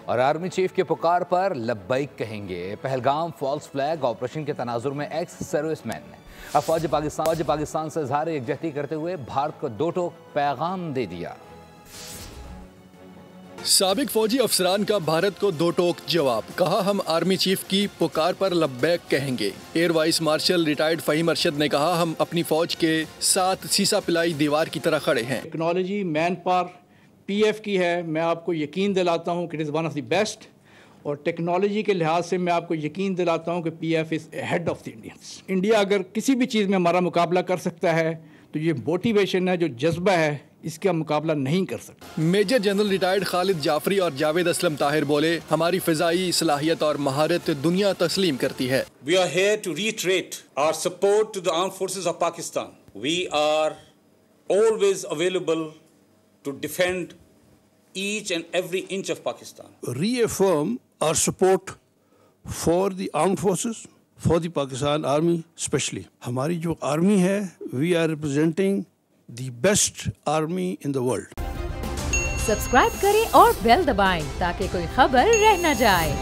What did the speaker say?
اور army chief کے پکار پر لبیک کہیں گے۔ پہلگام فالس فلیگ آپریشن کے تناظر میں ایکس سروس مین نے فوج پاکستان سے اظہار یکجہتی کرتے ہوئے بھارت کو دو ٹوک پیغام دے دیا۔ سابق فوجی افسران کا بھارت کو دو ٹوک جواب، کہا ہم آرمی چیف کی پکار پر لبیک کہیں گے۔ Air vice marshal retired Faheem Arshad نے کہا ہم اپنی فوج کے ساتھ سیسا پلائی دیوار کی طرح کھڑے ہیں۔ Technology man power P F کی ہے، میں آپ کو یقین دلاتا ہوں کہ it is one of the best, اور ٹیکنالوجی کے لحاظ سے میں آپ کو یقین دلاتا ہوں کہ P F is head of the Indians. India اگر کسی بھی چیز میں ہمارا مقابلہ کر سکتا ہے تو یہ موٹیویشن ہے، جو جذبہ ہے، اس کا مقابلہ نہیں کر سکتا۔ میجر جنرل ریٹائرڈ خالد جعفری اور جاوید اسلم طاہر بولے ہماری فضائی صلاحیت اور مہارت دنیا تسلیم کرتی ہے۔ We are here to reiterate our support to the armed forces of Pakistan. We are always available to defend each and every inch of Pakistan. Reaffirm our support for the armed forces, for the Pakistan Army especially. ہماری جو army ہے we are representing the best army in the world. Subscribe کریں اور بیل دبائیں تاکہ کوئی خبر رہ نہ جائے۔